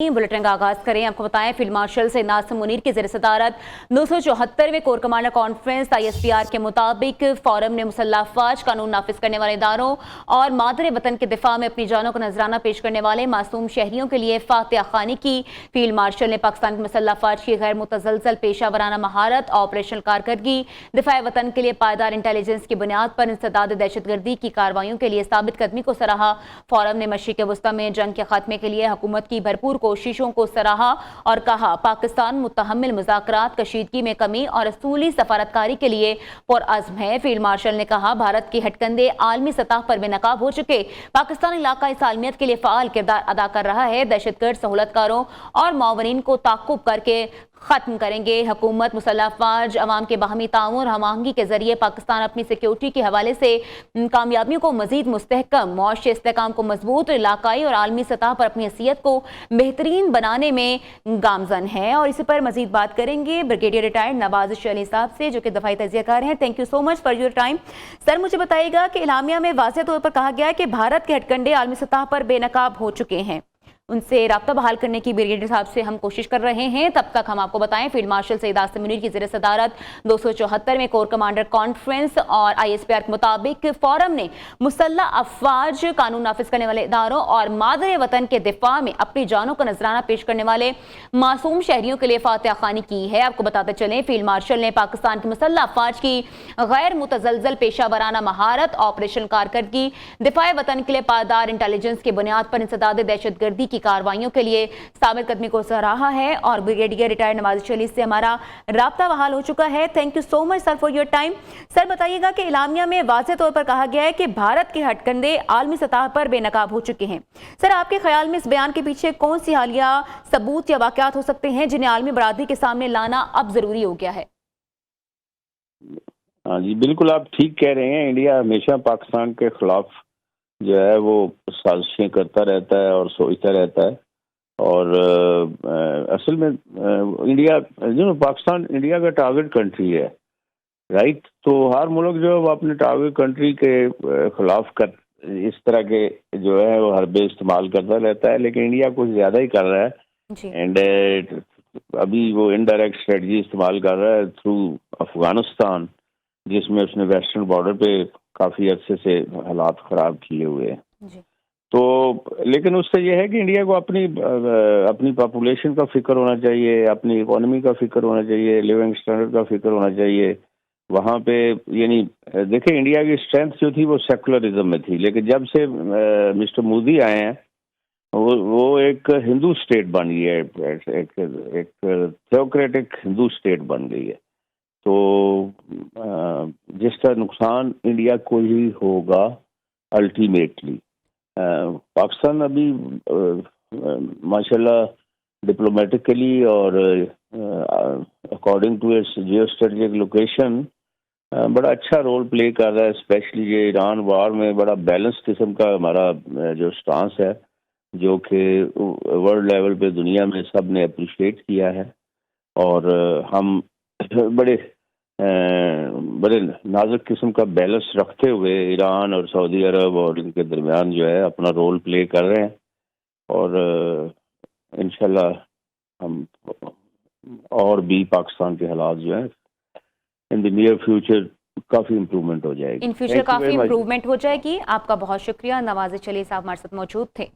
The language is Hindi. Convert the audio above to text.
बुलेटिन का आगाज करें। आपको बताएं, फील्ड मार्शल सैयद नासिम मुनीर की ज़ेर सदारत 274वें कोर कमांडर कॉन्फ्रेंस ISPR के मुताबिक फोरम ने मुसल्लह अफवाज, कानून नाफिज करने वाले इदारों और मादरे वतन के दिफा में अपनी जानों को नजराना पेश करने वाले मासूम शहरियों के लिए फातिहा खानी की। फील्ड मार्शल ने पाकिस्तान के मुसल्लह अफवाज की गैर मुतजलसल पेशा वराना महारत, ऑपरेशनल कारकर्दगी, दिफा वतन के लिए पायदार इंटेलिजेंस की बुनियाद पर इंसदाद दहशतगर्दी की कार्रवाइयों के लिए साबित कदमी को सराहा। फोरम ने मशरिक वस्ती में जंग के खात्मे के लिए हुकूमत की भरपूर कोशिशों को सराहा और कहा, पाकिस्तान मुतहम्मिल मुज़ाकरात, कशीदगी में कमी और असूली सफारतकारी के लिए पुरअज़्म है। फील्ड मार्शल ने कहा, भारत के हटकंडे आलमी सतह पर बेनकाब हो चुके। पाकिस्तान इलाका इस आलमियत के लिए फ़ाल किरदार अदा कर रहा है। दहशतगर्द सहूलतकारों और मावरीन को ताक़ुब करके खत्म करेंगे। हुकूमत, मुसल्लह अफवाज, अवाम के बाहमी ताउन और हमआहंगी के जरिए पाकिस्तान अपनी सिक्योरिटी के हवाले से कामयाबियों को मजीद मुस्तहकम, मुआशी इस्तेहकाम को मजबूत, इलाकाई और आलमी सतह पर अपनी हैसियत को बेहतरीन बनाने में गामजन है। और इसी पर मजीद बात करेंगे ब्रिगेडियर रिटायर्ड नवाज़ अली साहब से, जो कि दफाई तजियाकार हैं। Thank you so much for your time. Sir, मुझे बताइएगा कि इलामिया में वाज़ेह तौर पर कहा गया है कि भारत के हटकंडे आलमी सतह पर बेनकाब हो चुके हैं। उनसे राब्ता बहाल करने की ब्रिगेडियर साहब से हम कोशिश कर रहे हैं। तब तक हम आपको बताएं, फील्ड मार्शल सैयद नासिम मुनीर की ज़ेर सदारत 274वें कोर कमांडर कॉन्फ्रेंस और ISPR के मुताबिक फोरम ने मुसल्लह अफवाज, कानून नाफिज करने वाले इदारों और मादरे वतन के दिफा में अपनी जानों का नजराना पेश करने वाले मासूम शहरियों के लिए फातिहा खानी की है। आपको बताते चलें, फील्ड मार्शल ने पाकिस्तान के मुसल्लह अफवाज की गैर मुतजलसल पेशा वराना महारत, ऑपरेशनल कारकर्दगी, दिफा वतन के लिए पायदार इंटेलिजेंस की बुनियाद पर इंसदाद दहशतगर्दी की कार्रवाइयों के लिए साबित कदमी को सराहा है। और ब्रिगेडियर रिटायर्ड नवाज़ अली से हमारा राब्ता बहाल हो चुका है। Thank you so much sir for your time. Sir, बताइएगा कि इलामिया में वाज़ेह तौर पर कहा गया है कि भारत के हटकंडे आलमी सतह पर बेनकाब हो चुके हैं। सर, आपके ख्याल में इस बयान के पीछे कौन सी हालिया सबूत या वाकयात हो सकते हैं जिन्हें आलमी बरादरी के सामने लाना अब जरूरी हो गया है? हाँ जी, बिल्कुल आप ठीक कह रहे हैं। इंडिया हमेशा पाकिस्तान के खिलाफ जो है वो साजिशें करता रहता है और सोचता रहता है। और असल में इंडिया जो पाकिस्तान इंडिया का टारगेट कंट्री है, राइट। तो हर मुल्क जो है वो अपने टारगेट कंट्री के खिलाफ कर इस तरह के जो है वो हरबे इस्तेमाल करता रहता है, लेकिन इंडिया कुछ ज़्यादा ही कर रहा है। एंड अभी वो इनडायरेक्ट स्ट्रेटजी इस्तेमाल कर रहा है थ्रू अफगानिस्तान, जिसमें उसने वेस्टर्न बॉर्डर पे काफ़ी अच्छे से हालात ख़राब किए हुए हैं। तो लेकिन उससे ये है कि इंडिया को अपनी पॉपुलेशन का फिक्र होना चाहिए, अपनी इकोनॉमी का फिक्र होना चाहिए, लिविंग स्टैंडर्ड का फिक्र होना चाहिए। वहाँ पे यानी देखिए, इंडिया की स्ट्रेंथ जो थी वो सेकुलरिज्म में थी, लेकिन जब से मिस्टर मोदी आए हैं वो एक हिंदू स्टेट बन गई है, एक थियोक्रेटिक हिंदू स्टेट बन गई है। तो जिसका नुकसान इंडिया को ही होगा अल्टीमेटली। पाकिस्तान अभी माशाल्लाह डिप्लोमेटिकली और according to its geostrategic location बड़ा अच्छा रोल प्ले कर रहा है। स्पेशली ये ईरान वार में बड़ा बैलेंस किस्म का हमारा जो स्टांस है, जो कि वर्ल्ड लेवल पे दुनिया में सब ने अप्रिशिएट किया है। और हम बड़े नाजुक किस्म का बैलेंस रखते हुए ईरान और सऊदी अरब और इनके दरमियान जो है अपना रोल प्ले कर रहे हैं। और इंशाल्लाह हम और भी पाकिस्तान के हालात जो है इन द नियर फ्यूचर काफ़ी इम्प्रूवमेंट हो जाएगी। इन फ्यूचर काफ़ी इम्प्रूवमेंट हो जाएगी। आपका बहुत शुक्रिया। नवाज़ अली साहब हमारे साथ मौजूद थे।